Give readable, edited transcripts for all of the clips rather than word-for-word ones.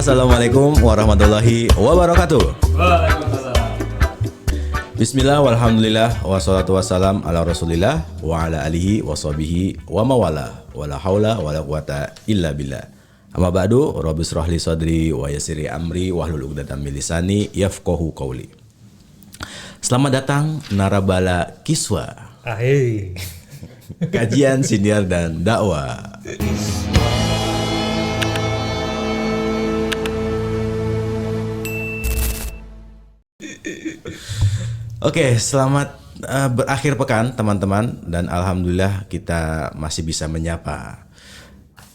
Assalamualaikum warahmatullahi wabarakatuh. Bismillah, walhamdulillah, wassalatu wassalam ala rasulillah wa ala alihi wa sahbihi wa mawala wa la hawla wa la quwata illa billah. Amma ba'du, rabbi shrah li sadri wa yassir li amri wahlul 'uqdatam min lisani yafqahu qawli. Selamat datang Narabala Kiswa. Ahey. Kajian, sindiar dan dakwah. Oke, selamat berakhir pekan teman-teman, dan alhamdulillah kita masih bisa menyapa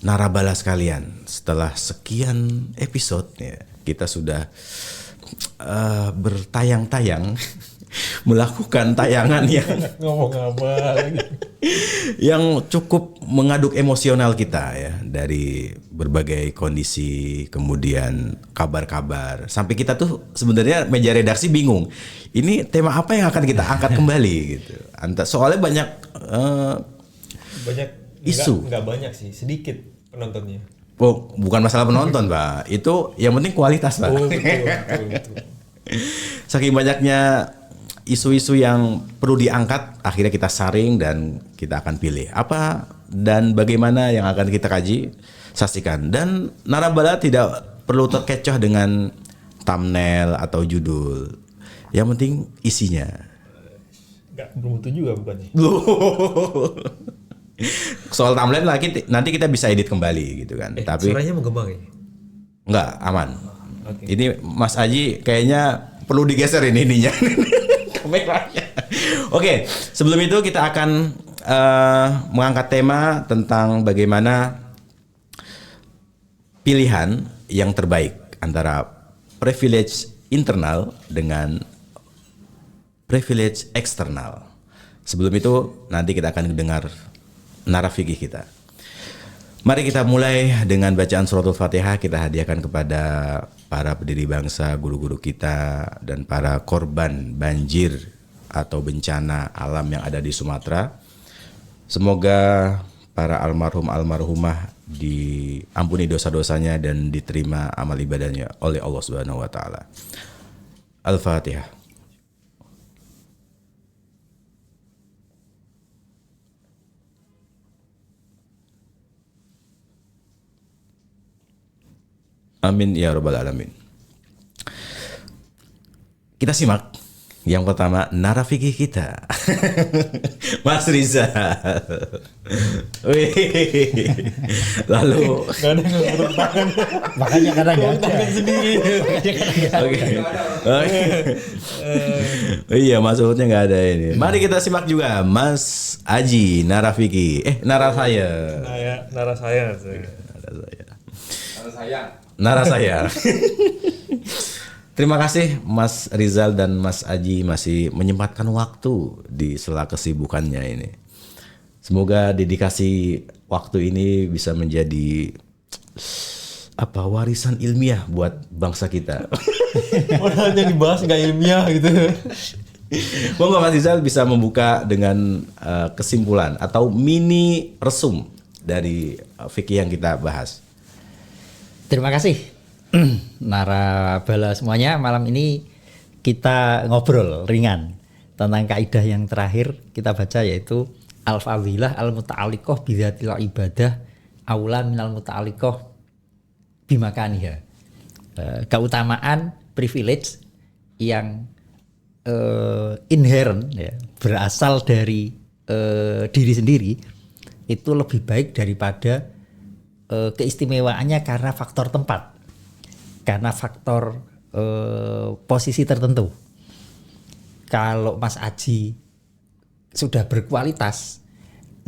narabala sekalian. Setelah sekian episode ya, kita sudah bertayang-tayang melakukan tayangan yang Ngomong apa lagi? yang cukup mengaduk emosional kita ya, dari berbagai kondisi, kemudian kabar-kabar, sampai kita tuh sebenarnya meja redaksi bingung ini tema apa yang akan kita angkat kembali gitu. Soalnya banyak Banyak isu. Enggak banyak sih, sedikit penontonnya. Oh, bukan masalah penonton Pak, itu yang penting kualitas Pak. Oh, betul. Saking banyaknya isu-isu yang perlu diangkat, akhirnya kita saring dan kita akan pilih apa dan bagaimana yang akan kita kaji, saksikan. Dan Narabala tidak perlu terkecoh dengan thumbnail atau judul, yang penting isinya. Enggak bermutu juga bukannya. Soal thumbnail lagi nanti kita bisa edit kembali gitu kan. Tapi Suaranya menggembang ya? enggak, aman. Oke. Ini Mas Aji kayaknya perlu digeser ininya. Kameranya. Oke, sebelum itu kita akan mengangkat tema tentang bagaimana pilihan yang terbaik antara privilege internal dengan privilege eksternal. Sebelum itu nanti kita akan dengar narafikih kita. Mari kita mulai dengan bacaan suratul Fatihah. Kita hadiahkan kepada para pendiri bangsa, guru-guru kita, dan para korban banjir atau bencana alam yang ada di Sumatera. Semoga para almarhumah diampuni dosa-dosanya dan diterima amal ibadahnya oleh Allah Subhanahu wa taala. Al-Fatihah. Amin ya rabbal alamin. Kita simak yang pertama narafikih kita. Mas Rizal. Wih. Lalu Enggak ada yang bertepuk tangan. Makanya kadang nggak ada. Tangan sendiri. oke. Iya, Mas Uhudnya nggak ada ini. Mari kita simak juga Mas Aji Narafiki. Narasaya. Narasaya. Narasaya. Terima kasih Mas Rizal dan Mas Aji masih menyempatkan waktu di sela kesibukannya ini. Semoga dedikasi waktu ini bisa menjadi warisan ilmiah buat bangsa kita. Padahal yang dibahas nggak ilmiah gitu. Monggo Mas Rizal bisa membuka dengan kesimpulan atau mini resum dari fikih yang kita bahas. Terima kasih Narabala semuanya. Malam ini kita ngobrol ringan tentang kaidah yang terakhir kita baca, yaitu al-fadilah al-muta'alliqah bidzatil ibadah aulan minal muta'alliqah bimakaniha. Keutamaan privilege yang inherent ya, berasal dari diri sendiri itu lebih baik daripada keistimewaannya karena faktor tempat, karena faktor posisi tertentu. Kalau Mas Aji sudah berkualitas,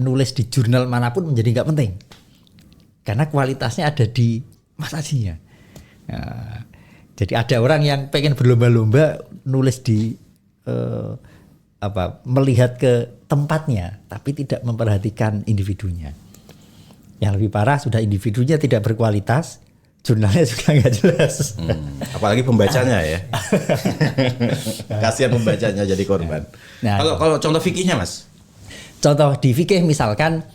nulis di jurnal manapun menjadi nggak penting, karena kualitasnya ada di Mas Ajinya. Nah, jadi ada orang yang pengen berlomba-lomba nulis di melihat ke tempatnya, tapi tidak memperhatikan individunya. Yang lebih parah, sudah individunya tidak berkualitas, jurnalnya juga nggak jelas. Apalagi pembacanya ya. Kasihan pembacanya jadi korban. Nah, kalau contoh fikihnya Mas? Contoh di fikih misalkan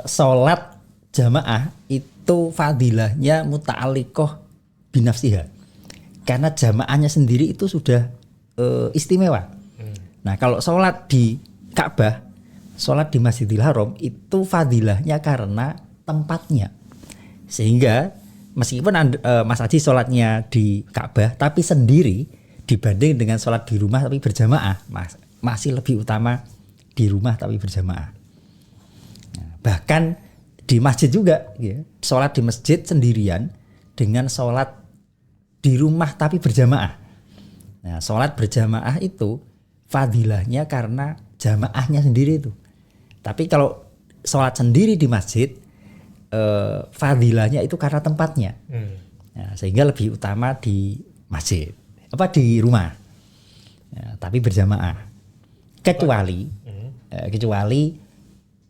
sholat jamaah itu fadilahnya muta'alliqah binafsiha. Karena jamaahnya sendiri itu sudah istimewa. Nah, kalau sholat di Ka'bah, sholat di Masjidil Haram itu fadilahnya karena tempatnya. Sehingga meskipun Mas Aji sholatnya di Ka'bah tapi sendiri dibanding dengan sholat di rumah tapi berjamaah, masih lebih utama di rumah tapi berjamaah. Nah, bahkan di masjid juga, ya, sholat di masjid sendirian dengan sholat di rumah tapi berjamaah. Nah, sholat berjamaah itu fadilahnya karena jamaahnya sendiri itu. Tapi kalau sholat sendiri di masjid, fadilahnya itu karena tempatnya. Nah, sehingga lebih utama di masjid, di rumah. Ya, tapi berjamaah. Kecuali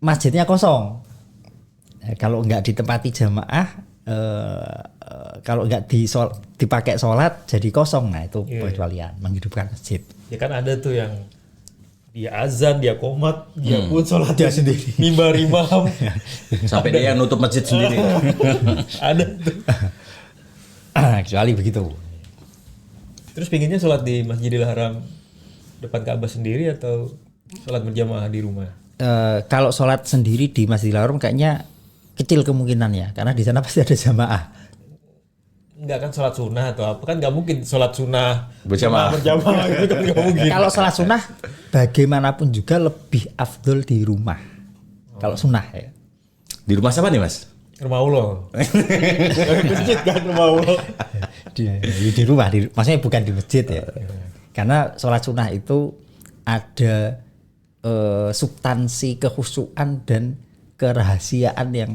masjidnya kosong. Kalau nggak ditempati jamaah, kalau nggak dipakai sholat jadi kosong. Nah, itu pengecualian menghidupkan masjid. Ya kan ada tuh yang dia azan, dia qomat, dia pun sholat dia sendiri. Mimbar imam. Sampai dia nutup masjid sendiri. Ada tuh. Kecuali begitu. Terus pinginnya sholat di Masjidil Haram depan Ka'bah sendiri atau sholat berjamaah di rumah? Kalau sholat sendiri di Masjidil Haram kayaknya kecil kemungkinannya, karena di sana pasti ada jamaah. Enggak kan sholat sunnah atau apa, kan nggak mungkin sholat sunnah Berjamaah gitu kan nggak mungkin. Kalau sholat sunnah bagaimanapun juga lebih afdol di rumah. Kalau sunnah ya. di rumah siapa nih Mas? Rumah Allah. Masjid kan rumah Allah. Di rumah, maksudnya bukan di masjid ya. Karena sholat sunnah itu ada substansi kehusuan dan kerahasiaan yang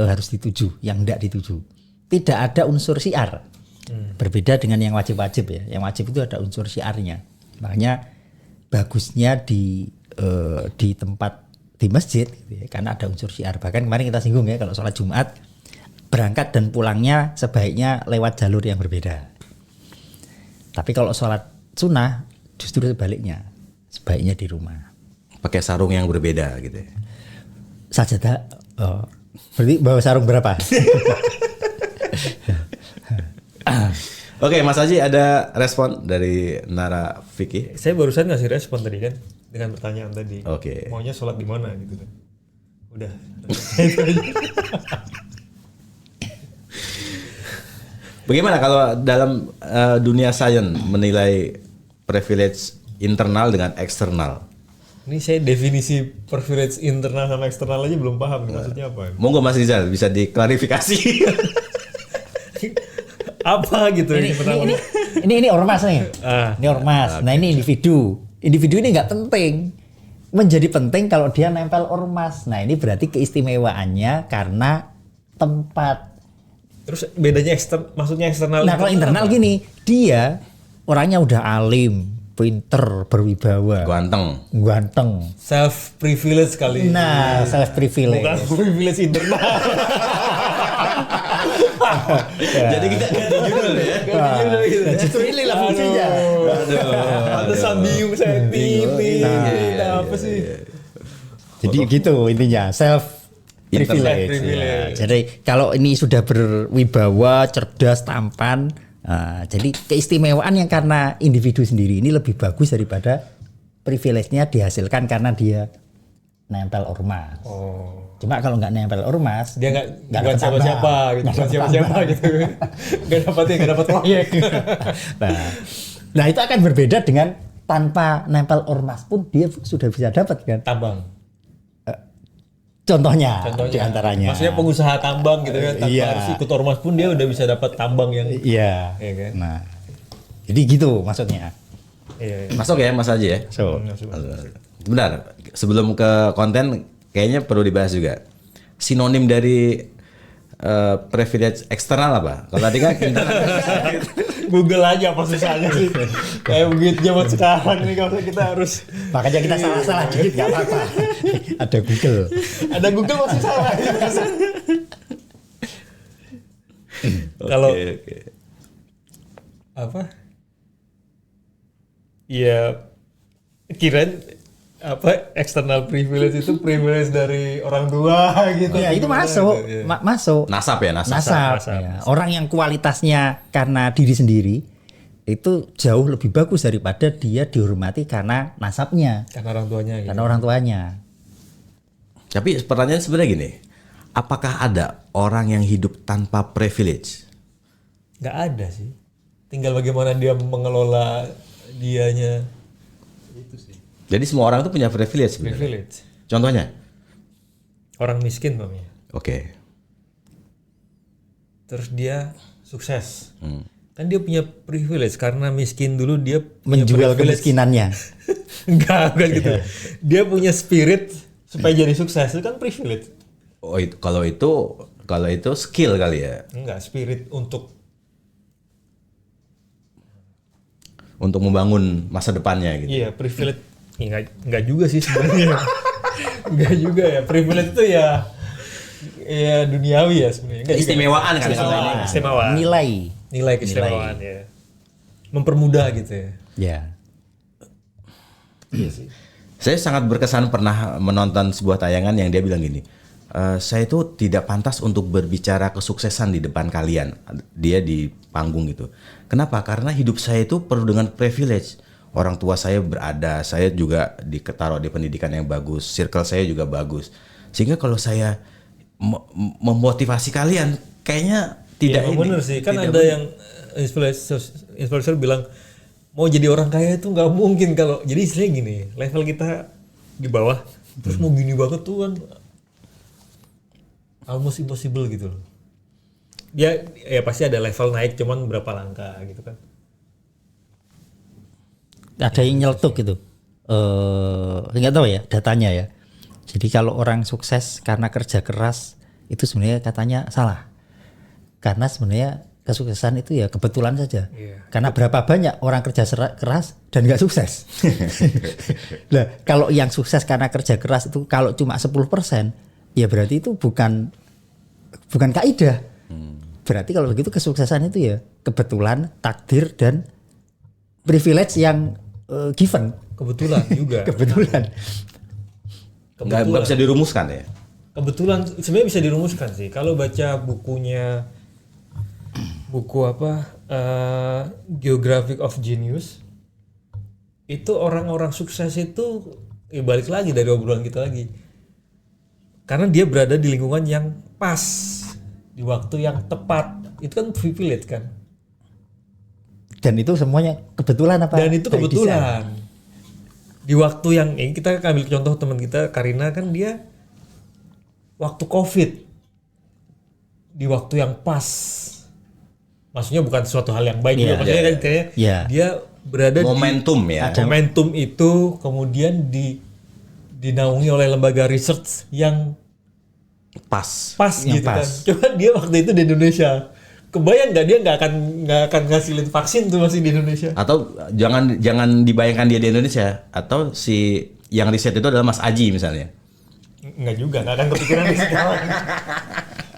harus dituju, yang tidak dituju. Tidak ada unsur syiar. Berbeda dengan yang wajib-wajib ya. Yang wajib itu ada unsur syiarnya. Makanya bagusnya di tempat di masjid gitu ya, karena ada unsur syiar. Bahkan kemarin kita singgung ya, kalau sholat Jumat berangkat dan pulangnya sebaiknya lewat jalur yang berbeda. Tapi kalau sholat sunnah justru sebaliknya, sebaiknya di rumah. Pakai sarung yang berbeda gitu ya. Sajadah, berarti bawa sarung berapa? Oke, Mas Aji ada respon dari Nara Vicky? Saya barusan ngasih respon tadi kan dengan pertanyaan tadi. Oke. Maunya sholat di mana gitu kan. Udah. Bagaimana kalau dalam dunia sains menilai privilege internal dengan eksternal? Ini saya definisi privilege internal sama eksternal aja belum paham maksudnya apa. Monggo Mas Rizal bisa diklarifikasi. Apa gitu Ini ormas nih. Ini ormas. Nah, ini individu. Individu ini nggak penting. Menjadi penting kalau dia nempel ormas. Nah, ini berarti keistimewaannya karena tempat. Terus bedanya maksudnya eksternal. Nah, kalau internal gini, dia orangnya udah alim, pinter, berwibawa, ganteng. Self privilege kali. Nah, self privilege. Bukan privilege internal. Jadi kita ganti judul ya. Nah, justru inilah fungsinya. Ada sambiung saya apa sih? Jadi gitu intinya, self privilege. Ya. Jadi kalau ini sudah berwibawa, cerdas, tampan, jadi keistimewaan yang karena individu sendiri ini lebih bagus daripada privilege-nya dihasilkan karena dia nempel ormas. Cuma kalau nggak nempel ormas, dia nggak siapa-siapa gitu, nggak siapa-siapa gitu, nggak dapat proyek. Nah itu akan berbeda dengan tanpa nempel ormas pun dia sudah bisa dapat kan tambang. Contohnya di antaranya. Maksudnya pengusaha tambang gitu kan, tanpa harus ikut ormas pun dia udah bisa dapat tambang yang. Iya. Kan? Nah, jadi gitu maksudnya. Iya. Masuk ya Mas Aji ya. Benar. Sebelum ke konten, kayaknya perlu dibahas juga. Sinonim dari privilege eksternal apa? Kalau tadi kan Google aja apa susahnya sih. Kayak begitu zaman sekarang ini kalau kita harus. Makanya kita salah-salah dikit nggak apa-apa. Ada Google. Ada Google masih salah. Kalau apa? Ya kirain apa external privilege itu privilege dari orang tua gitu. Ya itu Gimana masuk, gitu, ya. masuk. Nasab ya, nasab. Nasab, Nasab. ya. Orang yang kualitasnya karena diri sendiri itu jauh lebih bagus daripada dia dihormati karena nasabnya, Karena orang tuanya gitu. karena orang tuanya. Tapi pertanyaan sebenarnya gini, apakah ada orang yang hidup tanpa privilege? Nggak ada sih. Tinggal bagaimana dia mengelola dianya. Itu sih. Jadi semua orang itu punya privilege sebenarnya. Privilege. Contohnya? Orang miskin mamanya. Oke. Terus dia sukses. Kan dia punya privilege karena miskin dulu dia punya Menjual privilege. kemiskinannya. Enggak bukan gitu. Dia punya spirit supaya jadi sukses itu kan privilege. Oh, kalau itu skill kali ya. Enggak, spirit untuk Membangun masa depannya gitu. iya privilege. Enggak juga sih sebenarnya. Enggak juga ya. Privilege itu ya duniawi ya sebenarnya. Enggak juga. Keistimewaan kan Istimewaan. katanya. Istimewaan. Nilai. Keistimewaan ya. Mempermudah gitu ya. Ya. Iya sih. Saya sangat berkesan pernah menonton sebuah tayangan yang dia bilang gini, saya itu tidak pantas untuk berbicara kesuksesan di depan kalian. Dia di panggung gitu. Kenapa? Karena hidup saya itu penuh dengan privilege. Orang tua saya berada, saya juga ditaruh di pendidikan yang bagus, circle saya juga bagus. Sehingga kalau saya memotivasi kalian, kayaknya tidak Iya, ini. bener sih. Kan tidak ada bener. yang influencer bilang mau jadi orang kaya itu nggak mungkin kalau jadi istilahnya gini, level kita di bawah terus mau gini banget tuh kan almost impossible gitu loh. Dia ya pasti ada level naik cuman berapa langkah gitu kan. Ada yang nyeletuk gitu. Nggak tahu ya datanya ya. Jadi kalau orang sukses karena kerja keras itu sebenarnya katanya salah. Karena sebenarnya kesuksesan itu ya kebetulan saja. Iya. Karena berapa banyak orang kerja keras dan nggak sukses. Nah, kalau yang sukses karena kerja keras itu kalau cuma 10%, ya berarti itu bukan kaidah. Berarti kalau begitu kesuksesan itu ya kebetulan, takdir dan privilege yang given. Kebetulan juga. Kebetulan. Nggak bisa dirumuskan ya. Kebetulan sebenarnya bisa dirumuskan sih. Kalau baca buku apa Geographic of Genius itu orang-orang sukses itu ya balik lagi dari obrolan kita lagi karena dia berada di lingkungan yang pas di waktu yang tepat itu kan privilege kan Dan itu semuanya kebetulan apa? dan itu by design? kebetulan di waktu yang ini kita ambil contoh teman kita Karina kan dia waktu COVID di waktu yang pas. Maksudnya bukan suatu hal yang baik juga, maksudnya kan kayak dia berada Momentum di ya. momentum itu kemudian dinaungi oleh lembaga research yang Pas. Yang gitu pas. kan. Coba dia waktu itu di Indonesia. Kebayang nggak dia nggak akan ngasilin vaksin tuh masih di Indonesia. Atau jangan dibayangkan dia di Indonesia, atau si yang riset itu adalah Mas Aji misalnya. Enggak juga, nggak akan kepikiran di sekarang.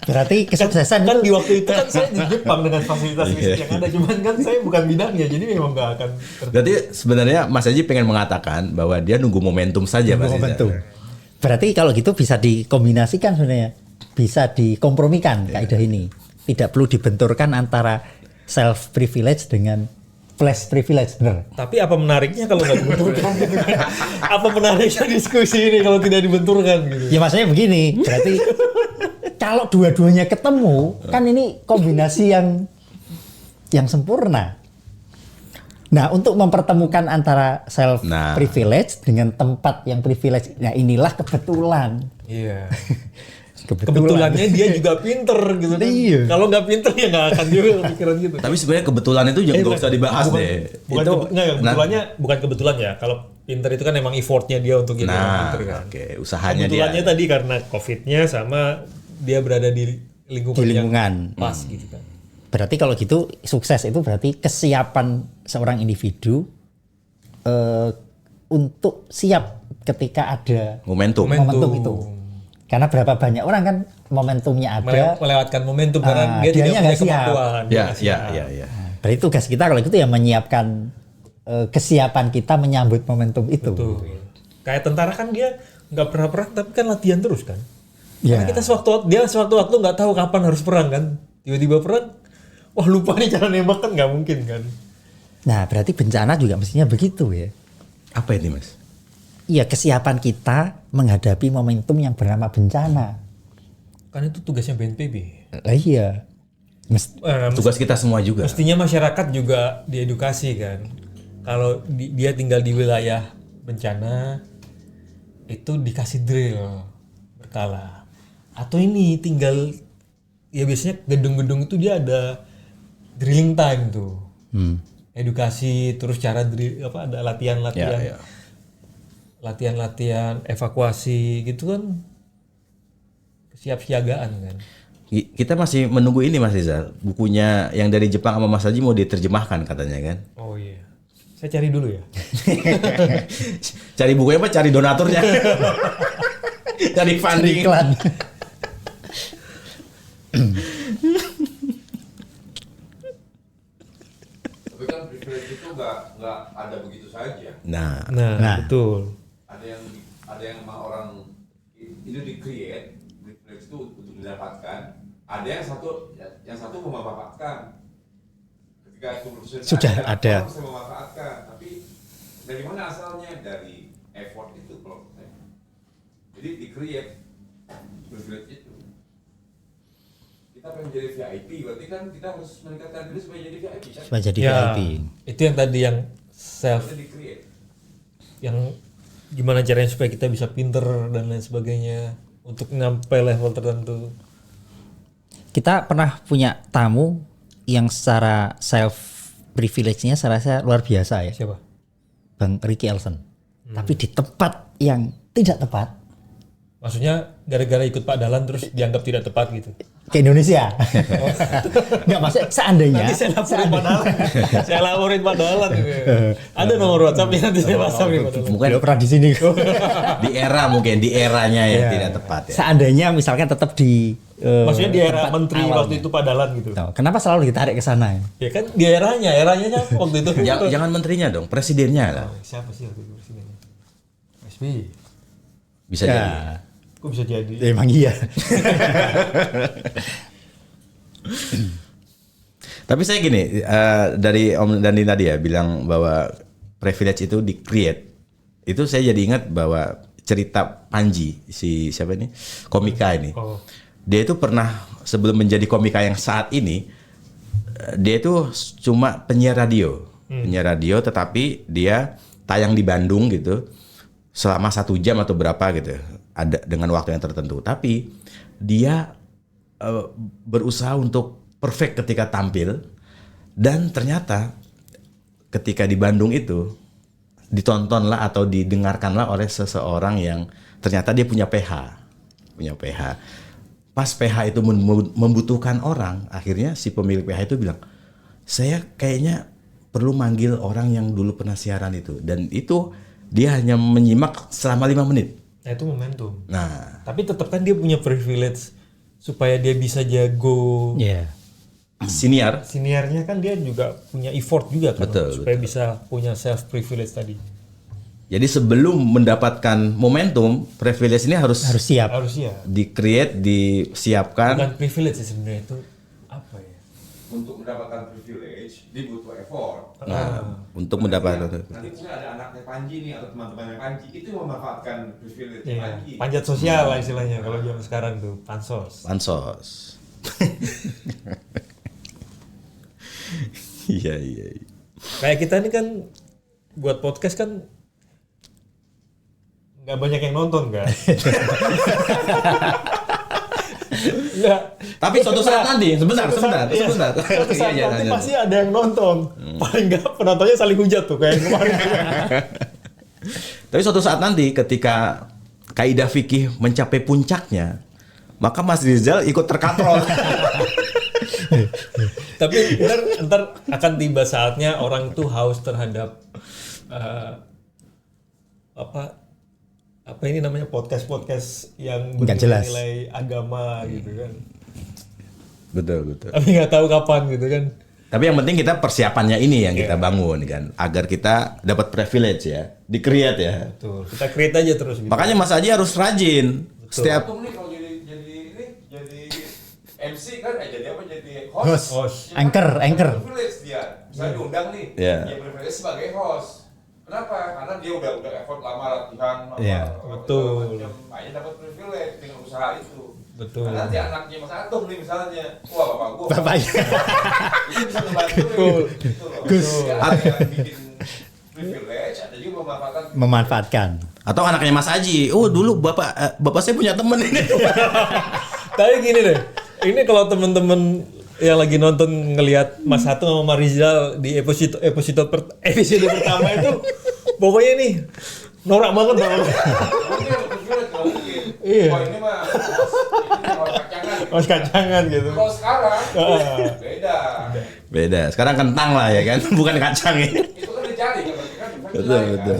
Berarti kesuksesan kan itu di waktu itu kan saya di Jepang dengan fasilitas riset yang ada, cuman kan saya bukan bidangnya, jadi memang nggak akan. Berarti sebenarnya Mas Aji pengen mengatakan bahwa dia nunggu momentum saja pasti. momentum. Berarti kalau gitu bisa dikombinasikan sebenarnya, bisa dikompromikan kaidah ini. Tidak perlu dibenturkan antara self privilege dengan flash privilege, benar. Tapi apa menariknya kalau nggak dibenturkan? Gitu kan? Apa menariknya diskusi ini kalau tidak dibenturkan gitu? Ya maksudnya begini, berarti kalau dua-duanya ketemu, kan ini kombinasi yang sempurna. Nah, untuk mempertemukan antara self privilege dengan tempat yang privilege, nah inilah kebetulan. Iya. Kebetulannya dia juga pinter gitu kan. Iya. Kalau nggak pinter ya nggak akan juga pikiran gitu. Tapi sebenarnya kebetulan itu juga nggak usah dibahas deh. Kebetulannya bukan kebetulan ya. Kalau pinter itu kan emang effortnya dia untuk jadi orang pinter kan. Usahanya kebetulannya dia. tadi karena COVID-nya sama dia berada di lingkungan yang pas gitu kan. Berarti kalau gitu sukses itu berarti kesiapan seorang individu untuk siap ketika ada Momentum itu. Karena berapa banyak orang kan momentumnya ada, melewatkan momentum karena dia tidak punya kemampuan. Ya. Berarti tugas kita kalau gitu ya menyiapkan kesiapan kita menyambut momentum itu. Betul. Kayak tentara kan dia nggak pernah perang tapi kan latihan terus kan. Ya. Karena kita sewaktu-waktu nggak tahu kapan harus perang kan. Tiba-tiba perang, wah lupa nih cara nembak kan nggak mungkin kan. Nah, berarti bencana juga mestinya begitu ya. Apa ini Mas? Iya, kesiapan kita menghadapi momentum yang bernama bencana. Kan itu tugasnya BNPB. Iya. Tugas kita semua juga. Mestinya masyarakat juga diedukasi kan. Kalau dia tinggal di wilayah bencana itu dikasih drill berkala. Atau ini tinggal ya biasanya gedung-gedung itu dia ada drilling time tuh. Edukasi terus cara drill ada latihan-latihan. Ya. Latihan-latihan evakuasi gitu kan kesiapsiagaan kan. Kita masih menunggu ini Mas Rizal. Bukunya yang dari Jepang sama Mas Haji mau diterjemahkan katanya kan. Oh iya. Saya cari dulu ya. Cari bukunya apa? Cari donaturnya. Cari funding. Iklan. Tapi kan privilege itu nggak ada begitu saja. Nah, Nah. Betul. Ada yang emang orang itu di-create privilege itu untuk didapatkan. Ada yang satu memanfaatkan. Ketika itu Sudah ada. orang bisa memanfaatkan. Tapi dari mana asalnya? Dari effort itu kalau saya. Jadi di-create privilege itu. Kita pengen jadi VIP, berarti kan kita harus meningkatkan diri supaya jadi VIP kan? Supaya jadi Ya, VIP. itu yang tadi yang self Harusnya di-create. yang gimana caranya supaya kita bisa pinter dan lain sebagainya untuk nyampe level tertentu. Kita pernah punya tamu yang secara self privilege-nya saya rasa luar biasa ya. Siapa? Bang Ricky Elson. Tapi di tempat yang tidak tepat Maksudnya gara-gara ikut Pak Dahlan terus dianggap tidak tepat gitu. ke Indonesia. Enggak maksud seandainya. Nanti saya laporin Pak Dahlan. Saya laporin Pak Dahlan. Ada nomor WhatsApp-nya nanti saya pasang nih Pak Dahlan. mungkin Beliau pernah di sini. di era mungkin di eranya yang tidak tepat ya. Seandainya misalkan tetap di Maksudnya di era tempat menteri awalnya. waktu itu Pak Dahlan gitu. Tahu, kenapa selalu ditarik ke sana ya? Ya kan di eranya kan waktu itu. Jangan menterinya dong, presidennya lah. Siapa sih waktu itu presidennya? SBY. Bisa Ya. jadi. Kok bisa jadi? Emang iya. Tapi saya gini, dari Om Dandi tadi ya bilang bahwa privilege itu di-create. Itu saya jadi ingat bahwa cerita Panji, si siapa ini? Komika ini. Oh. Dia itu pernah sebelum menjadi komika yang saat ini, dia itu cuma penyiar radio. Penyiar radio tetapi dia tayang di Bandung gitu selama 1 jam atau berapa gitu. Ada dengan waktu yang tertentu. Tapi dia berusaha untuk perfect ketika tampil, dan ternyata ketika di Bandung itu ditontonlah atau didengarkanlah oleh seseorang yang ternyata dia punya PH. Pas PH itu membutuhkan orang, akhirnya si pemilik PH itu bilang, saya kayaknya perlu manggil orang yang dulu pernah siaran itu. Dan itu dia hanya menyimak selama 5 menit. Nah itu momentum. Nah, Tapi tetap kan dia punya privilege supaya dia bisa jago. Iya. siniar. Seniornya kan dia juga punya effort juga kan Betul, supaya bisa punya self privilege tadi. Jadi sebelum mendapatkan momentum, privilege ini harus Harus siap. Harus ya. di-create, disiapkan. Bukan privilege sih sebenarnya itu apa ya? Untuk mendapatkan privilege, dia butuh effort. Nah, untuk mendapatkan Nanti misalnya ada anaknya Panji nih atau teman-temannya Panji itu memanfaatkan privilege Iya. Panji. Panjat sosial lah istilahnya kalau zaman sekarang tuh pansos. pansos. Iya. Kayak kita ini kan buat podcast kan nggak banyak yang nonton kan? Nggak. Tapi suatu saat nanti, sebentar. Suatu saat Iya, nanti iya. pasti ada yang nonton. Paling nggak penontonnya saling hujat tuh kayak kemarin. Tapi suatu saat nanti ketika kaidah fikih mencapai puncaknya, maka Mas Rizal ikut terkatrol. Tapi ntar akan tiba saatnya orang tuh haus terhadap apa ini namanya podcast yang Nggak jelas. nilai agama gitu kan. Betul. Tapi nggak tahu kapan gitu kan. Tapi yang penting kita persiapannya ini yang kita bangun kan, agar kita dapat privilege ya, di-create ya. Betul. Kita create aja terus gitu. Makanya Mas Aji harus rajin. Setiap Untung nih kalau jadi MC kan jadi apa, jadi host. Host. Ya, Anchor. Privilege dia. Misalnya diundang nih, Iya. dia privilege sebagai host. Kenapa? Karena dia udah effort lama latihan, Iya. Betul. Makanya dapat privilege dengan usaha itu. Betul. Nah, nanti anaknya Mas Atung nih misalnya, wah bapak gua. Bapaknya. Itu bisa membantu. Gitu loh. Gus. Ya, ada yang bikin privilege, ada juga Memanfaatkan. atau anaknya Mas Aji, oh dulu bapak saya punya temen ini. Tapi gini deh, ini kalau temen-temen yang lagi nonton ngelihat Mas Hatung sama Marizal di episode pertama itu, pokoknya nih norak banget bang. Iya. Wah ini mah kacangan. Mas kacangan gitu. Kalau sekarang beda. Beda. Sekarang kentang lah ya kan, bukan kacang ya. Itu kan dicari kan, berarti kan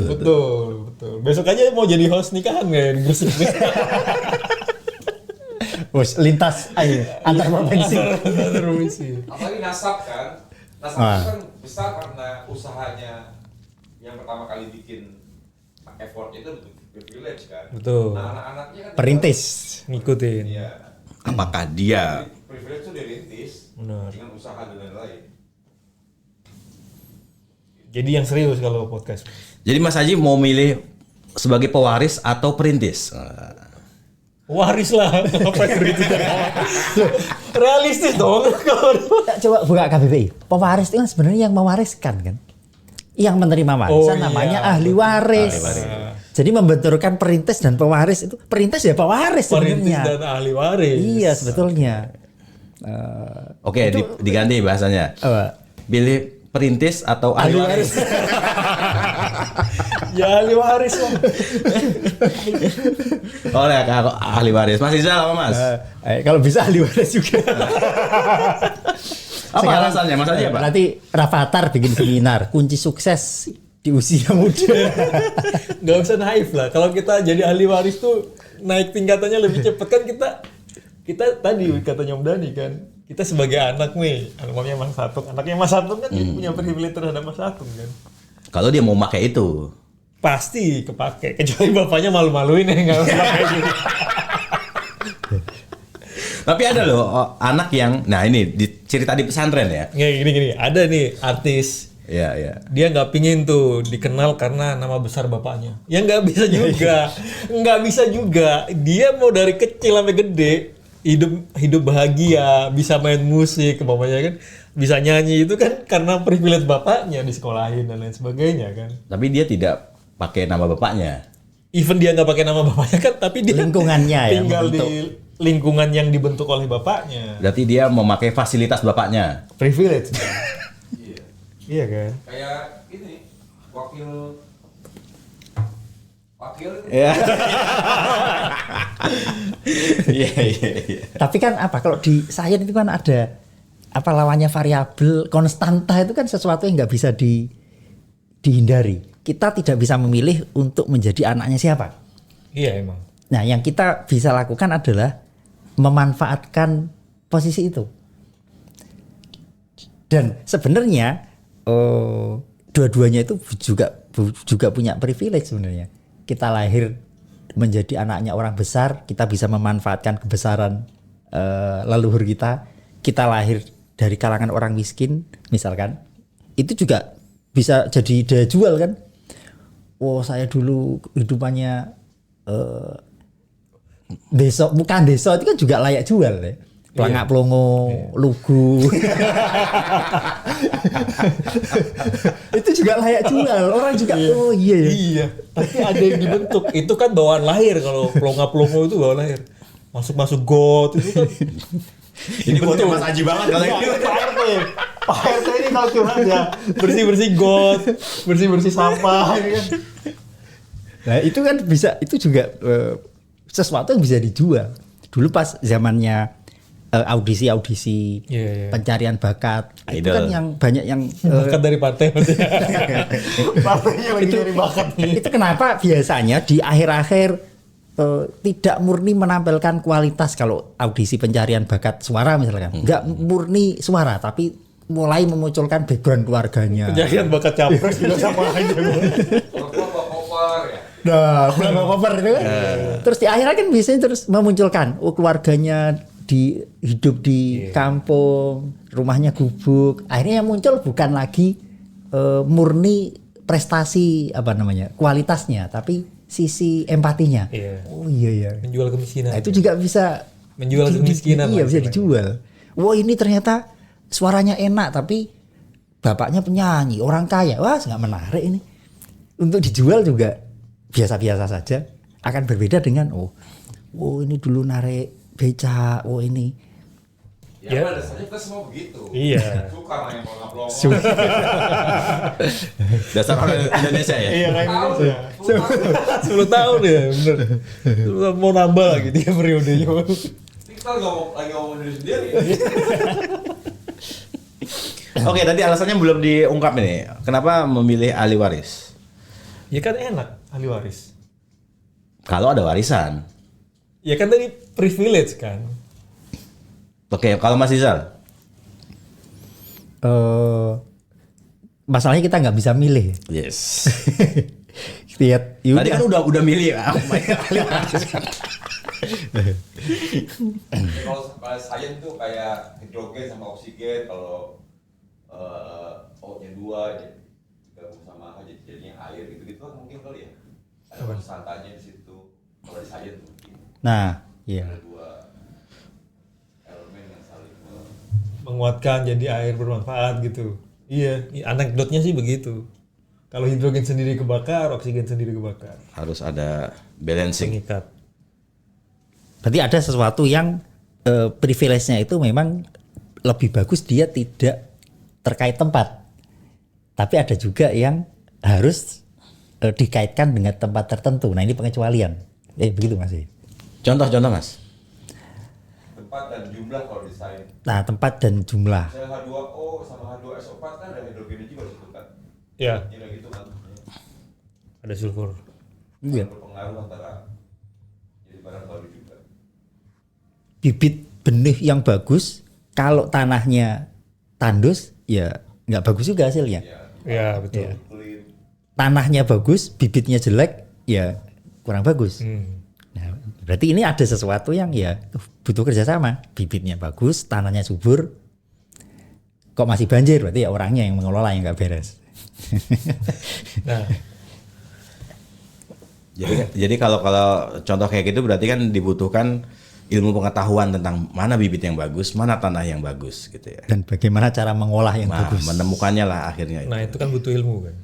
Betul. Betul. Besok aja mau jadi host nikahan ya di Gresik. Bos, lintas antar provinsi. Apalagi nasab kan. Nasab Ah. itu kan besar karena usahanya yang pertama kali bikin effort itu privilege kan. Betul. Nah, anak-anaknya kan Perintis. Ngikutin. Iya. Apakah dia Jadi, privilege itu dirintis Benar. dengan usaha dan lain-lain. Jadi yang serius kalau podcast. Jadi Mas Aji mau milih sebagai pewaris atau perintis? Waris lah. Apa itu? Realistis dong. Coba buka KBBI. Pewaris itu kan sebenarnya yang mewariskan kan. Yang menerima warisan iya. namanya ahli waris. Jadi membenturkan perintis dan pewaris itu, perintis ya pewaris Perintis sebenarnya. dan ahli waris. Iya sebetulnya. Oke, diganti bahasanya. Apa? Pilih perintis atau ahli waris? Ya ahli waris lah. Oleh ahli waris. Mas Izal apa Mas? Kalau bisa ahli waris juga. Apa alasannya Mas Aji apa? Nanti Rafathar bikin seminar kunci sukses di usia muda. Gak usah naif lah. Kalau kita jadi ahli waris tuh naik tingkatannya lebih cepat kan kita tadi katanya Om Dani kan. Kita sebagai anak nih, anaknya Mas Hatung kan dia punya privilege terhadap Mas Hatung kan. Kalau dia mau pakai itu. Pasti kepake, kecuali bapaknya malu-maluin ya nggak usah pakai gitu. Tapi ada loh anak yang, nah ini cerita di pesantren ya. Gini, ada nih artis. Iya. Dia nggak pingin tuh dikenal karena nama besar bapaknya. Ya nggak bisa juga, nggak bisa juga. Dia mau dari kecil sampai gede hidup bahagia, bisa main musik, umpamanya kan, bisa nyanyi itu kan karena privilege bapaknya di sekolahin dan lain sebagainya kan. Tapi dia tidak pakai nama bapaknya. Even dia nggak pakai nama bapaknya kan, tapi dia Lingkungannya ya, tinggal di membentuk. lingkungan yang dibentuk oleh bapaknya. Berarti dia memakai fasilitas bapaknya. Privilege. Iya. Iya kan? Kayak ini wakil Iya. Iya. Tapi kan apa kalau di sains itu kan ada apa lawannya variabel konstanta itu kan sesuatu yang nggak bisa dihindari. Kita tidak bisa memilih untuk menjadi anaknya siapa. Iya emang. Nah, yang kita bisa lakukan adalah memanfaatkan posisi itu. Dan sebenarnya dua-duanya itu juga punya privilege sebenarnya. Kita lahir menjadi anaknya orang besar, kita bisa memanfaatkan kebesaran leluhur kita. Kita lahir dari kalangan orang miskin, misalkan, itu juga bisa jadi daya jual kan. Oh, saya dulu hidupannya bukan desa itu kan juga layak jual ya. Pelangak pelongo, lugu. Itu juga layak jual. Orang juga oh iya ya. Iya. Tapi ada yang dibentuk. Itu kan bawaan lahir kalau pelongo itu bawaan lahir. Masuk got itu kan. Ini quote Mas Aji banget kalau ini. Pak RT ini kalau curhat ya bersih-bersih got, bersih-bersih sampah gitu kan. Nah, itu kan bisa itu juga sesuatu yang bisa dijual. Dulu pas zamannya audisi Iya. pencarian bakat itu Idol. kan yang banyak yang Bakat dari partai maksudnya. Partainya lagi nyari bakat nih. itu kenapa biasanya di akhir-akhir tidak murni menampilkan kualitas kalau audisi pencarian bakat suara misalkan nggak murni suara tapi mulai memunculkan background keluarganya. Kejadian bakat capres juga sama aja. Orang tua bawa koper ya. Nah, belakang cover itu kan. Terus di akhirnya kan biasanya terus memunculkan keluarganya hidup di kampung, rumahnya gubuk. Akhirnya yang muncul bukan lagi murni prestasi kualitasnya, tapi sisi empatinya. Iya. Oh iya. Menjual kemiskinan. Nah, itu juga bisa Menjual kemiskinan Iya, lah bisa istilahnya. dijual. Wah, ini ternyata suaranya enak tapi bapaknya penyanyi, orang kaya. Wah, nggak menarik ini. Untuk dijual juga biasa-biasa saja. Akan berbeda dengan ini dulu narik becak, ini. Ya, pada dasarnya kita semua begitu. Iya. Suka main pelongo-pelongo. Dasar orang Indonesia ya. Iya kayak Tahu, gitu. suka. 10 tahun ya, bener. Mau nambah lagi dia periodenya. Kita lagi ngomong diri sendiri. Oke, tadi alasannya belum diungkap nih. Kenapa memilih ahli waris? Ya kan enak ahli waris. Kalau ada warisan. Ya kan tadi privilege kan. Oke, kalau Mas Rizal? Masalahnya kita nggak bisa milih. Yes. Lihat, Tadi kan udah milih ahli waris. Kalau sains tuh kayak hidrogen sama oksigen, kalau O-nya 2 gabung sama H jadinya air gitu kan mungkin kali ya. Ada persantanya di situ. Kalau di sains mungkin Nah, iya. ada 2 elemen yang saling Menguatkan jadi air bermanfaat gitu. Iya, anekdotnya sih begitu. Kalau hidrogen sendiri kebakar, oksigen sendiri kebakar. Harus ada balancing. Mengikat. Berarti ada sesuatu yang privilege-nya itu memang lebih bagus dia tidak terkait tempat. Tapi ada juga yang harus dikaitkan dengan tempat tertentu. Nah, ini pengecualian. Begitu Mas. Contoh Mas. tempat dan jumlah kalau di sains. Nah, tempat dan jumlah. Misalnya H2O sama H2SO4 kan ada hidrogennya juga di situ kan. Ya, Gila gitu kan. ada sulfur. Iya. Berpengaruh antara jadi barang baru juga. Bibit benih yang bagus, kalau tanahnya tandus, ya nggak bagus juga hasilnya. Ya, betul. Kulit. Tanahnya bagus, bibitnya jelek, ya kurang bagus. Nah, berarti ini ada sesuatu yang ya butuh kerjasama. Bibitnya bagus, tanahnya subur, kok masih banjir, berarti ya orangnya yang mengelola yang nggak beres. Nah, Jadi kalau contoh kayak gitu berarti kan dibutuhkan ilmu pengetahuan tentang mana bibit yang bagus, mana tanah yang bagus gitu ya. Dan bagaimana cara mengolah yang Nah, bagus. menemukannya lah akhirnya. nah itu kan butuh ilmu kan.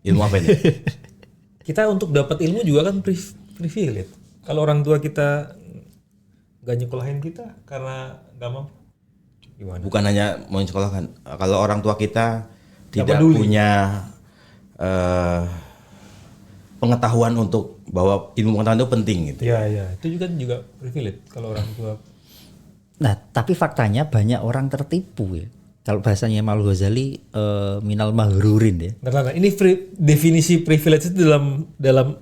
Ilmu apa ini? Kita untuk dapat ilmu juga kan privilege. Kalau orang tua kita gak nyekolahin kita karena gak mampu, gimana? Bukan hanya mau sekolahkan. Kalau orang tua kita tidak peduli. punya pengetahuan untuk bahwa ilmu pengetahuan itu penting gitu. Ya, itu juga privilege kalau orang tua. Nah, tapi faktanya banyak orang tertipu ya. Kalau bahasanya Imam Ghazali minal mahrurin ya. Nah, ini definisi privilege itu dalam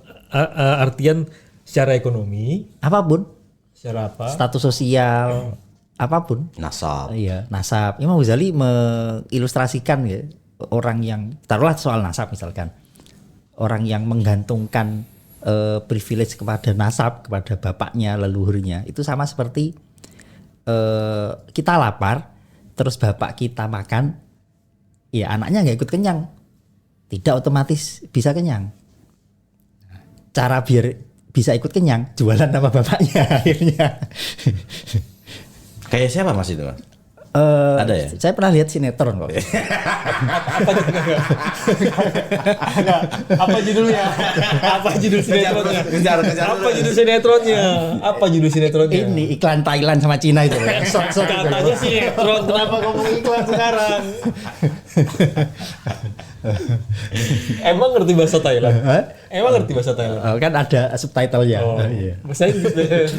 artian secara ekonomi, Apapun, secara apa? status sosial, apapun. Nasab. Iya, nasab. Imam Ghazali mengilustrasikan ya orang yang taruhlah soal nasab misalkan. Orang yang menggantungkan privilege kepada nasab, kepada bapaknya, leluhurnya, itu sama seperti kita lapar, terus bapak kita makan, ya anaknya nggak ikut kenyang, tidak otomatis bisa kenyang. Cara biar bisa ikut kenyang, jualan nama bapaknya akhirnya. Kayak siapa Mas itu Mas? Ada ya? Saya pernah lihat sinetron kok. Apa judulnya? Apa judul sinetronnya? Kejar. Apa judul sinetronnya? Apa judul sinetronnya? Ini iklan Thailand sama Cina itu. Katanya sinetron, kenapa ngomong iklan sekarang? Emang ngerti bahasa Thailand? Hah? Emang ngerti bahasa Thailand? Kan ada subtitle-nya. Oh, Iya. bahasa Inggris.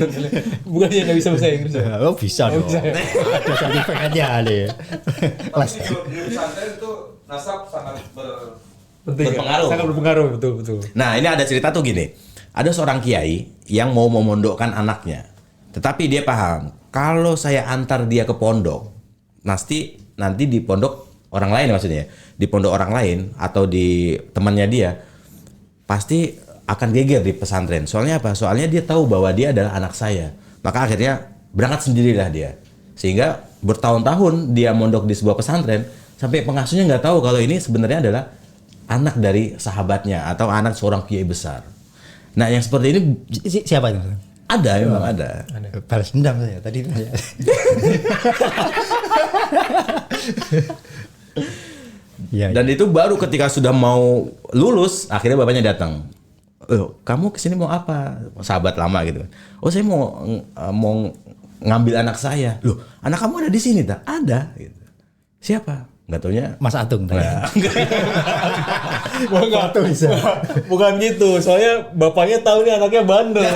Bukannya nggak bisa bahasa Inggris ya? Oh bisa dong. Ada sertifikatnya nih. Tapi di pesantren itu nasab sangat Penting, Berpengaruh. sangat berpengaruh, betul. Nah, ini ada cerita tuh gini. Ada seorang kiai yang mau memondokkan anaknya. Tetapi dia paham, kalau saya antar dia ke pondok, nanti di pondok orang lain maksudnya, di pondok orang lain atau di temannya dia pasti akan geger di pesantren. Soalnya apa? Soalnya dia tahu bahwa dia adalah anak saya. Maka akhirnya berangkat sendirilah dia. Sehingga bertahun-tahun dia mondok di sebuah pesantren sampai pengasuhnya nggak tahu kalau ini sebenarnya adalah anak dari sahabatnya atau anak seorang kiai besar. Nah, yang seperti ini Siapa itu? ada, memang ada. Balas dendam saya tadi. Ya, Dan itu baru ketika sudah mau lulus, akhirnya bapaknya datang. Kamu kesini mau apa? Sahabat lama gitu. Oh, saya mau ngambil anak saya. Loh, anak kamu ada di sini tak? Ada. Gitu. Siapa? Nggak taunya. Mas Atung. Bukan gitu. Soalnya bapaknya tahu nih anaknya bandel.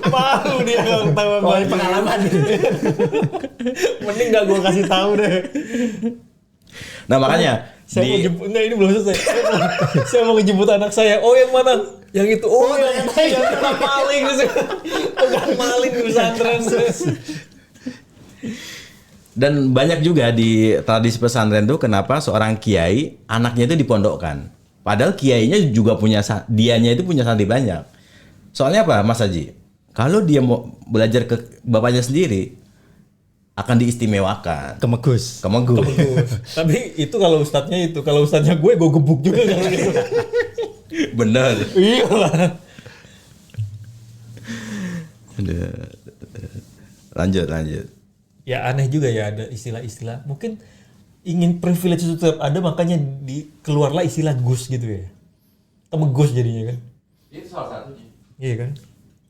Malu dia kalau tahu pengalaman. Mending nggak gue kasih tahu deh. Nah, makanya Saya mau jemput, ini belum selesai. Saya mau ngejemput anak saya. Oh, yang mana? Yang itu. Oh, yang tukang maling. Tukang maling di pesantren. Dan banyak juga di tradisi pesantren tuh kenapa seorang kiai anaknya itu dipondokkan. Padahal kiainya juga dianya itu punya santri banyak. Soalnya apa, Mas Haji? Kalau dia mau belajar ke bapaknya sendiri akan diistimewakan. Kemegus. Tapi itu kalau ustadznya itu. Kalau ustadznya gue gebuk juga kalau gitu. Bener. Iya lah. Lanjut. Ya aneh juga ya ada istilah-istilah. Mungkin ingin privilege itu tetap ada, makanya keluarlah istilah Gus gitu ya. Kemegus jadinya kan. Itu salah satunya. Iya kan.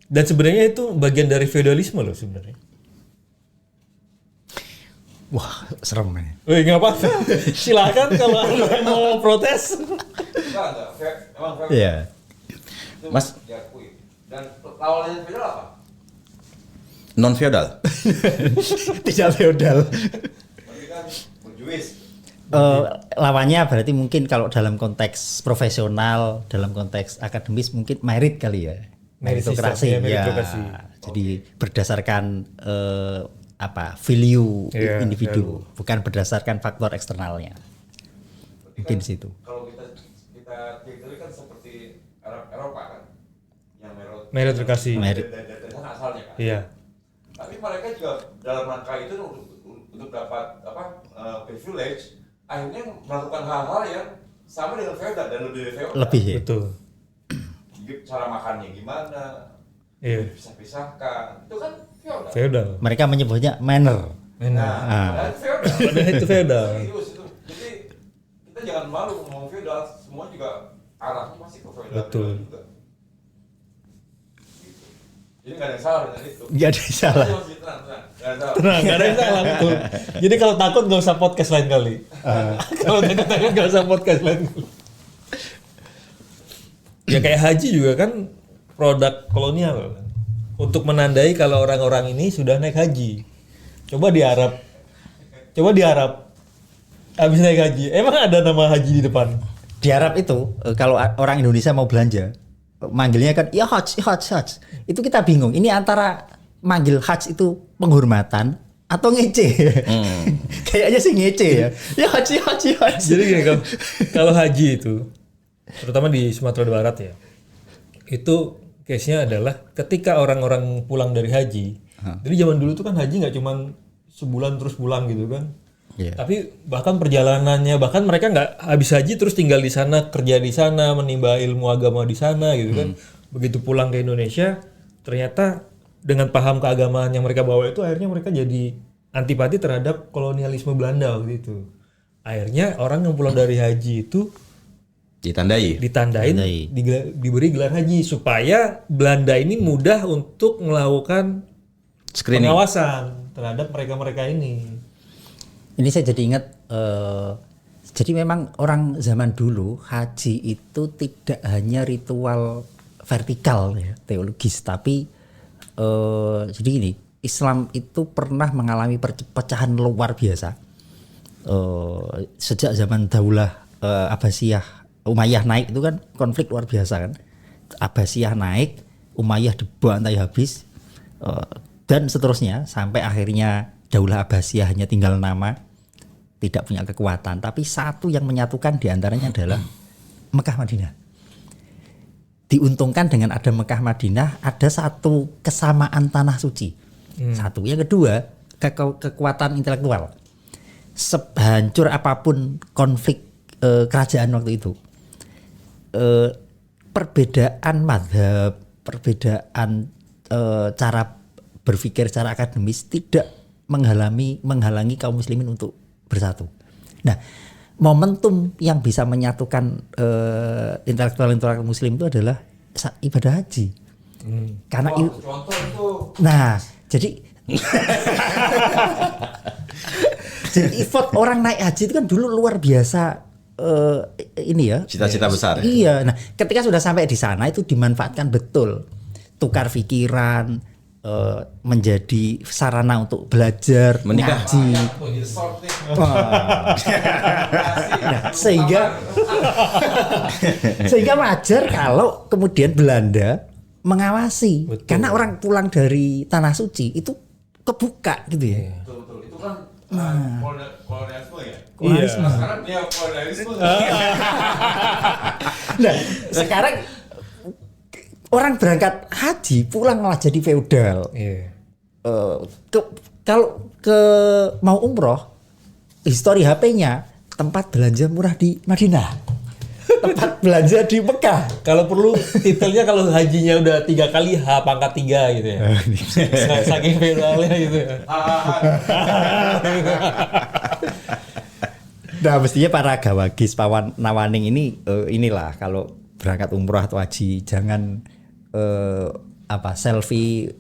Dan sebenarnya itu bagian dari feodalisme loh sebenarnya. Wah, serem ya. Wih, nggak apa-apa. Silakan kalau Anda mau protes. Enggak. Emang fair. Iya. Itu Mas- diakui. Dan lawannya feodal apa? Non feodal. Tidak feodal. Berarti kan berjuis. Lawannya berarti mungkin kalau dalam konteks profesional, dalam konteks akademis mungkin merit kali ya. Merit Meritokrasi. system, ya, meritokrasi. Jadi berdasarkan value Iya, individu, bukan berdasarkan faktor eksternalnya. Mungkin di situ. Kalau kita teori kan seperti Eropa kan, yang Meritokrasi. dari sana asalnya kan. Iya. Tapi mereka juga dalam rangka itu untuk dapat privilege, akhirnya melakukan hal-hal yang sama dengan feodal dan lebih dari feodal. Lebih ya. Betul. Cara makannya gimana, Iya. pisah-pisahkan, itu kan feodal. Feodal. Mereka menyebutnya manner. Nah, feodal. Padahal itu feodal. Serius itu. Jadi kita jangan malu ngomong feodal, semua juga arahnya masih ke feodal. Betul. Juga. Gitu. Jadi nggak ada yang salah dengan itu. Nggak ada yang salah. Tenang. Nggak ada yang salah. Tenang, gak ada yang salah betul. Jadi kalau takut gak usah podcast lain kali. Kalau takut gak usah podcast lain kali. Ya kayak haji juga kan produk kolonial. Untuk menandai kalau orang-orang ini sudah naik haji. Coba di Arab. Habis naik haji. Emang ada nama haji di depan? Di Arab itu kalau orang Indonesia mau belanja manggilnya kan ya haj. Itu kita bingung. Ini antara manggil haj itu penghormatan atau ngece. Kayaknya sih ngece ya. Ya haj. Jadi gini, kalau haji itu terutama di Sumatera Barat ya. Itu case-nya adalah ketika orang-orang pulang dari haji. Jadi zaman dulu tuh kan haji nggak cuman sebulan terus pulang gitu kan. Iya. Tapi bahkan perjalanannya, bahkan mereka nggak habis haji terus tinggal di sana, kerja di sana, menimba ilmu agama di sana gitu kan. Begitu pulang ke Indonesia, ternyata dengan paham keagamaan yang mereka bawa itu akhirnya mereka jadi antipati terhadap kolonialisme Belanda waktu itu. Akhirnya orang yang pulang dari haji itu Ditandain. diberi gelar haji supaya Belanda ini mudah untuk melakukan Screening. pengawasan terhadap mereka-mereka ini. Ini saya jadi ingat, jadi memang orang zaman dulu haji itu tidak hanya ritual vertikal ya, teologis, tapi jadi gini, Islam itu pernah mengalami perpecahan luar biasa sejak zaman Daulah Abbasiyah. Umayyah naik itu kan konflik luar biasa kan. Abbasiyah naik, Umayyah dibantai habis, dan seterusnya sampai akhirnya Daulah Abbasiyah hanya tinggal nama, tidak punya kekuatan, tapi satu yang menyatukan diantaranya adalah Mekah Madinah. Diuntungkan dengan ada Mekah Madinah, ada satu kesamaan tanah suci. Satu, yang kedua kekuatan intelektual. Sehancur apapun konflik kerajaan waktu itu, perbedaan mazhab, perbedaan cara berpikir secara akademis tidak menghalangi kaum muslimin untuk bersatu. Nah, momentum yang bisa menyatukan intelektual muslim itu adalah ibadah haji. Karena Contoh itu nah, jadi jadi effort orang naik haji itu kan dulu luar biasa, ini ya. Cita-cita besar. Iya. Nah, ketika sudah sampai di sana itu dimanfaatkan betul, tukar pikiran, menjadi sarana untuk belajar, Menikah. ngaji. Nah, sehingga wajar kalau kemudian Belanda mengawasi. Betul. Karena orang pulang dari tanah suci itu kebuka gitu ya. betul. Itu kan kolonialisme ya. Iya. Sekarang dia kolonialisme. Nah, sekarang orang berangkat haji pulang malah jadi feodal. Iya. Kalau ke mau umroh, histori HP-nya tempat belanja murah di Madinah, tempat belanja di Mekah. Kalau perlu titelnya kalau hajinya udah 3 kali H pangkat 3 gitu ya. Saking viralnya gitu ya. Nah, mestinya para gawagis pawan nawaning ini inilah kalau berangkat umroh atau haji jangan selfie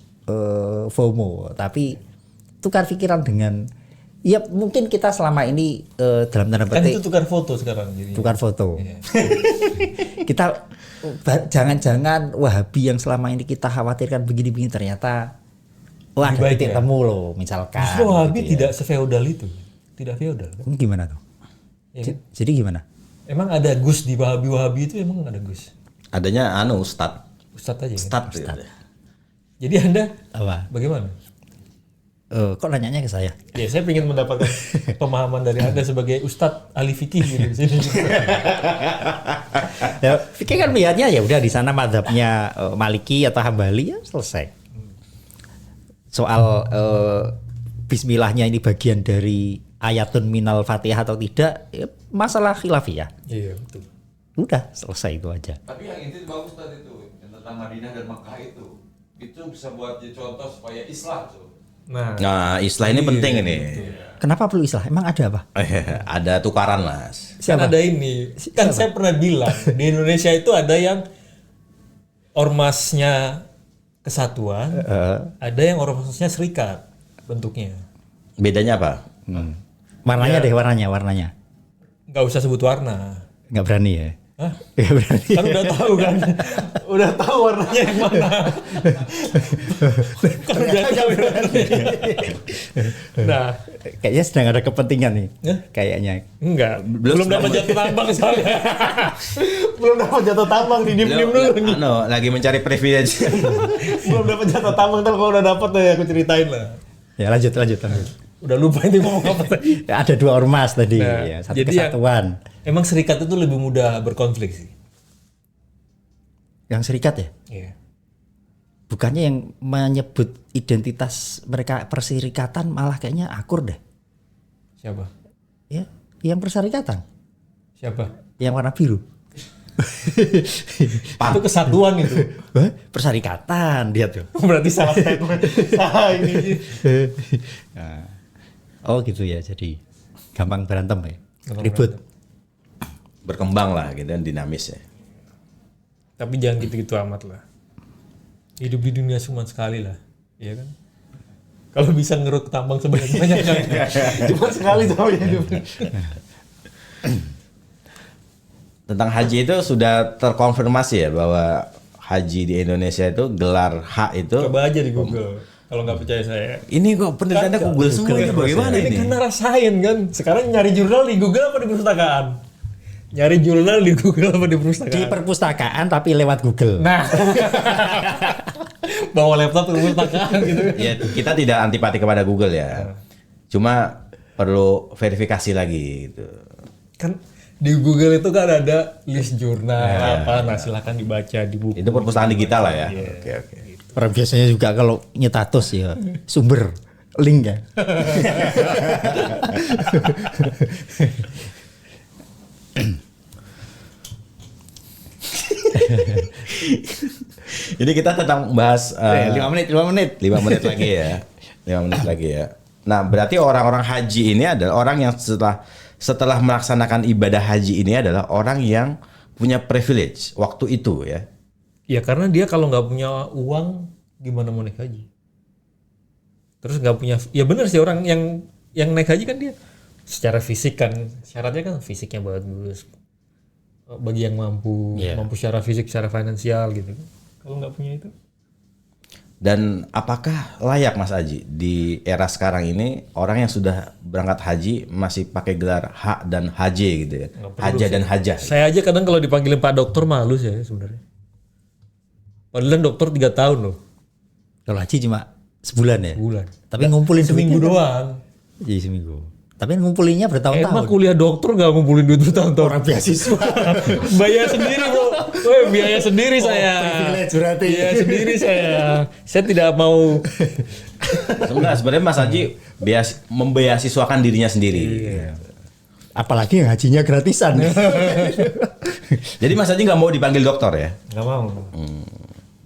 FOMO, tapi tukar pikiran dengan ya mungkin kita selama ini dalam tanda Kan itu petik tukar foto sekarang jadi. tukar foto. Iya. Kita jangan-jangan Wahabi yang selama ini kita khawatirkan begini-begini ternyata ada Lebih baik titik ya? temu loh misalkan. Justru Wahabi gitu ya. tidak sefeodal itu. Tidak feodal kan? Ini gimana tuh? Ya kan? Jadi gimana? Emang ada Gus di Wahabi itu emang ada Gus. Adanya Ustadz. Ustadz aja kan? Ustadz. gitu. Jadi Anda Apa? bagaimana? Kok nanyanya ke saya? Ya saya ingin mendapatkan pemahaman dari Anda sebagai Ustadz ahli fikih gitu di sini. Ya, fikih kan melihatnya ya udah di sana mazhabnya Maliki atau Hambali ya selesai. Soal bismillahnya ini bagian dari ayatun minal Fatihah atau tidak, ya, masalah khilafiyah. Iya betul. Udah selesai itu aja. Tapi yang itu bagus tadi itu, yang tentang Madinah dan Mekah itu bisa buat jadi contoh supaya Islam tuh. Nah, Nah, istilah ini penting ini. Kenapa perlu islah? Emang ada apa? Ada tukaran, Mas. kan ada ini. Kan saya pernah bilang di Indonesia itu ada yang ormasnya kesatuan, ada yang ormasnya serikat bentuknya. Bedanya apa? Warnanya deh warnanya. Nggak usah sebut warna. Nggak berani ya? Hah? Nggak berani. Kan udah tahu kan, udah tahu warnanya yang mana. Kan udah tahu warnanya. Nah, Kayaknya sedang ada kepentingan nih. Hah? Kayaknya. enggak, belum dapat jatuh tambang soalnya. Belum dapat jatuh tambang di diem dulu. Lagi mencari privilege. Belum dapat jatuh tambang, ntar kalau udah dapat deh aku ceritain lah. Ya lanjut. Udah lupa ini ngomong apa tadi. Ya, ada dua ormas tadi, Nah, ya, satu jadi kesatuan. Emang serikat itu lebih mudah berkonflik sih. Yang serikat ya? Iya. Bukannya yang menyebut identitas mereka perserikatan malah kayaknya akur deh. Siapa? Ya, yang perserikatan, Siapa? yang warna biru. Itu kesatuan itu. Hah? Perserikatan dia tuh. Berarti salah statement. Salah ini. Nah, oh gitu ya, jadi gampang berantem ya, Gampang ribut. Berkembang lah gitu dan dinamis ya. Tapi jangan gitu-gitu amat lah. Hidup di dunia cuma sekali lah, iya kan? Kalau bisa ngeruk tambang sebanyak-banyaknya, cuma sekali sama hidup. Tentang haji itu sudah terkonfirmasi ya bahwa haji di Indonesia itu gelar H itu. Coba aja di Google. Kalau nggak percaya saya. Ini kok penelitiannya Kan, Google semua ini bagaimana Ini ini? kan rasain kan. Sekarang nyari jurnal di Google apa di perpustakaan? Nyari jurnal di Google apa di perpustakaan? Di perpustakaan tapi lewat Google. Nah, bawa laptop ke perpustakaan gitu. Ya, kita tidak antipati kepada Google ya. Cuma perlu verifikasi lagi gitu. Kan di Google itu kan ada list jurnal apa, nah silakan dibaca di buku. Itu perpustakaan digital lah ya. Oke. Orang biasanya juga kalau nyetatus ya sumber link ya. Ini kita tentang bahas 5 menit. 5 menit lagi ya. 5 menit lagi ya. Nah, berarti orang-orang haji ini adalah orang yang setelah melaksanakan ibadah haji ini adalah orang yang punya privilege waktu itu ya. Ya karena dia kalau nggak punya uang gimana mau naik haji? Terus nggak punya, ya benar sih orang yang naik haji kan dia secara fisik kan syaratnya kan fisiknya bagus. Bagi yang mampu secara fisik, secara finansial gitu. Kalau nggak punya itu. Dan apakah layak Mas Aji di era sekarang ini orang yang sudah berangkat haji masih pakai gelar H dan HJ gitu ya? Haja dan hajah. Saya aja kadang kalau dipanggilin Pak Dokter malu saya sebenarnya. Padahal dokter 3 tahun loh. Kalau haji cuma sebulan ya. Bulan. Tapi ngumpulin Seminggu duitnya doang. kan? Iya seminggu. Tapi ngumpulinnya bertahun-tahun. Emang kuliah dokter nggak ngumpulin duit bertahun-tahun? Orang beasiswa. Bayar sendiri bro. Biaya sendiri saya. Privilege berarti. Biaya sendiri saya. Saya tidak mau. Sebenarnya Mas Aji membeasiswakan dirinya sendiri. Apalagi yang hajinya gratisan. Jadi Mas Aji nggak mau dipanggil dokter ya? Nggak mau.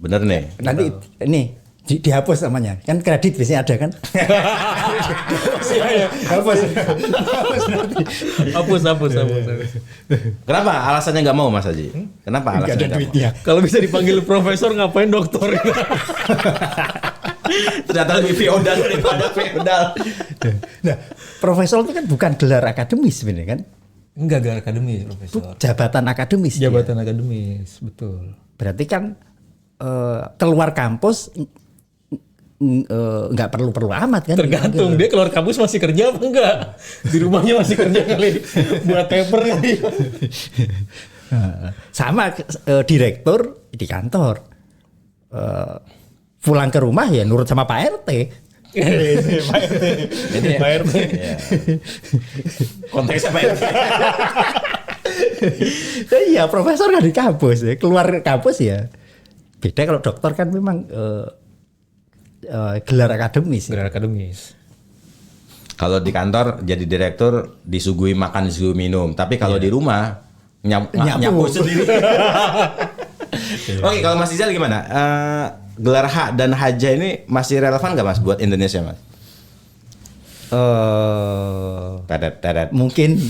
Bener nih. Nanti ini dihapus namanya. Kan kredit biasanya ada kan? Hapus nanti. Hapus. Kenapa alasannya nggak mau Mas Aji? Kenapa Nggak ada alasannya nggak mau? duitnya. Kalau bisa dipanggil profesor ngapain dokter? Ternyata lebih feodal daripada feodal. Nah, profesor itu kan bukan gelar akademis sebenarnya kan? Enggak gelar akademis profesor. Jabatan akademis. dia. Jabatan akademis, betul. Berarti kan keluar kampus nggak perlu amat kan? Tergantung dia keluar kampus masih kerja apa enggak? Di rumahnya masih kerja kali buat paper kali. Sama direktur di kantor. Pulang ke rumah ya nurut sama Pak RT. Pak RT. Konteksnya Pak RT. Iya, profesor kan di kampus ya. Keluar kampus ya. Beda kalau dokter kan memang gelar akademis. Gelar akademis. Kalau di kantor jadi direktur disuguhi makan, disuguhi minum. Tapi kalau di rumah nyapu sendiri. Oke, kalau Mas Izal gimana? Gelar H dan Haja ini masih relevan nggak Mas buat Indonesia Mas? Teret. Mungkin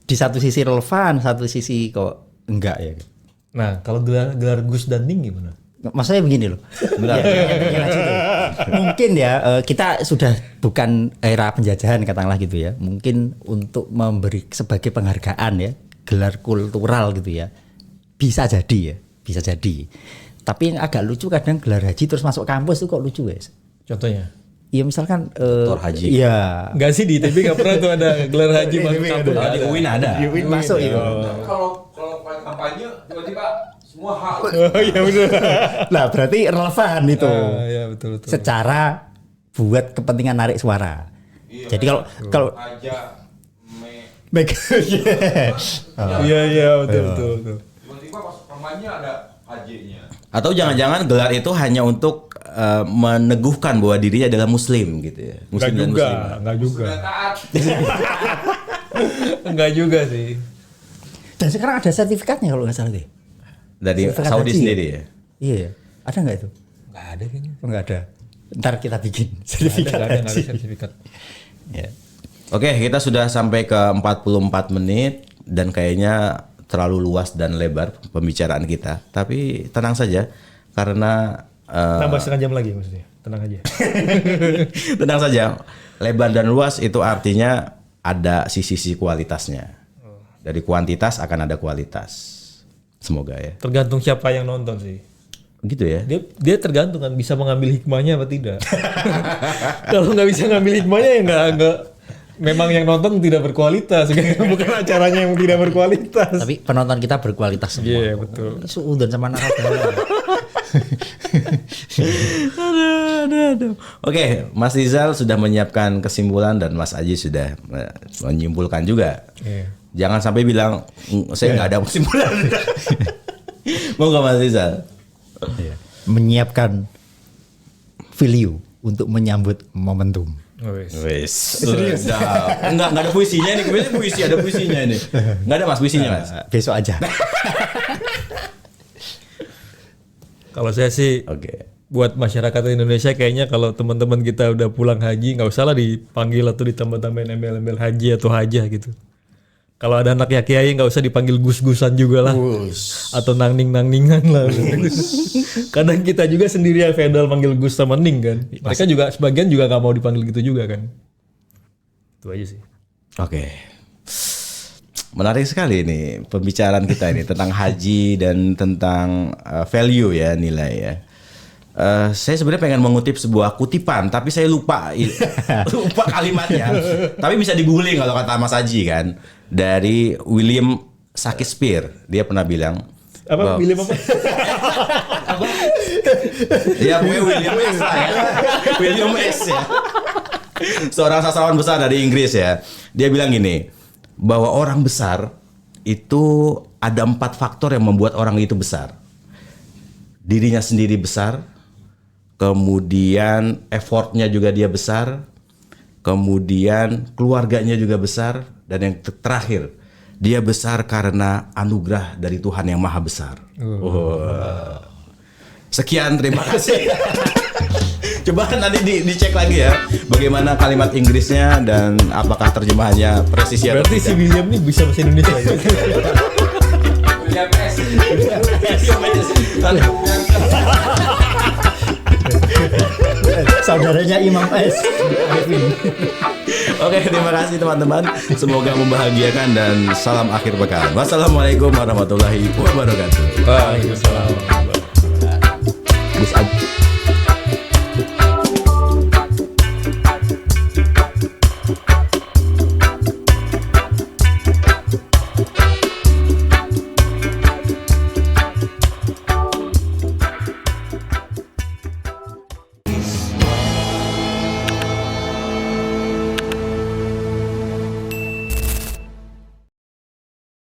di satu sisi relevan, satu sisi kok enggak ya. Nah, kalau gelar Gus dan Ning gimana? Maksudnya begini loh. Mungkin ya kita sudah bukan era penjajahan katakanlah gitu ya. Mungkin untuk memberi sebagai penghargaan ya gelar kultural gitu ya. Bisa jadi. Tapi yang agak lucu kadang gelar haji terus masuk kampus itu kok lucu guys. Contohnya? Iya misalkan Doktor haji. Iya. Enggak sih di ITB nggak pernah tuh ada gelar haji masuk kampus. Di UIN ada. Di UIN masuk itu. Kalau kampanye tiba-tiba semua hak. Oh iya benar. Nah berarti relevan itu. Iya betul. Secara buat kepentingan narik suara. Iya, Jadi kalau aja Iya betul. tiba-tiba pas kampanye ada hajinya. Atau jangan-jangan gelar itu hanya untuk meneguhkan bahwa dirinya adalah Muslim gitu ya. Muslim dan Muslimah. Enggak juga. Sudah taat. Enggak juga sih. dan sekarang ada sertifikatnya kalau nggak salah deh. Dari Sertifikat Saudi haji sendiri ya. Iya. Ada nggak itu? Enggak ada kayaknya. Oh, nggak ada. Ntar kita bikin Nggak sertifikat ada haji. sertifikat. Ya. Oke, kita sudah sampai ke 44 menit dan kayaknya terlalu luas dan lebar pembicaraan kita. Tapi tenang saja karena Tambah setengah jam lagi maksudnya. Tenang aja. tenang saja. Lebar dan luas itu artinya ada sisi-sisi kualitasnya. Dari kuantitas akan ada kualitas. Semoga ya. Tergantung siapa yang nonton sih. Gitu ya. Dia tergantung kan bisa mengambil hikmahnya apa tidak. Kalau nggak bisa ngambil hikmahnya ya nggak. Memang yang nonton tidak berkualitas, bukan acaranya yang tidak berkualitas. Tapi penonton kita berkualitas semua. Iya betul. Suudan sama narasumber. Aduh. Oke, Mas Rizal sudah menyiapkan kesimpulan dan Mas Aji sudah menyimpulkan juga. Jangan sampai bilang saya nggak ada kesimpulan. Mau nggak Mas Rizal? Menyiapkan value untuk menyambut momentum. Wes. Enggak ada puisinya nih. Kemudian puisi ada puisinya ini. Enggak ada Mas puisinya Mas. Besok aja. Kalau saya sih buat masyarakat Indonesia kayaknya kalau teman-teman kita udah pulang haji nggak usah lah dipanggil atau ditambah-tambahin embel-embel haji atau hajah gitu. Kalau ada anak ya kiai nggak usah dipanggil gus-gusan juga lah, atau nangning-nangningan lah. Kadang kita juga sendiri yang fedal manggil gus sama ning kan. Mereka juga sebagian juga nggak mau dipanggil gitu juga kan. Itu aja sih. Oke. Menarik sekali ini pembicaraan kita ini tentang haji dan tentang value ya, nilai ya. Saya sebenarnya pengen mengutip sebuah kutipan, tapi saya lupa kalimatnya. Tapi bisa di-googling kalau kata Mas Aji kan, dari William Shakespeare. Dia pernah bilang apa William apa? Ya William S lah ya. William S ya. Seorang sastrawan besar dari Inggris ya. Dia bilang gini, bahwa orang besar itu ada 4 faktor yang membuat orang itu besar. Dirinya sendiri besar, kemudian effortnya juga dia besar, kemudian keluarganya juga besar, dan yang terakhir dia besar karena anugerah dari Tuhan yang Maha Besar. Sekian, terima kasih. Coba nanti dicek lagi ya bagaimana kalimat Inggrisnya dan apakah terjemahannya presisi atau Berarti si tidak. William nih bisa bahasa Indonesia ya? William S. Saudaranya Imam S. Oke, terima kasih teman-teman. Semoga membahagiakan dan salam akhir pekan. Wassalamualaikum warahmatullahi wabarakatuh. Waalaikumsalam. Gus Aji.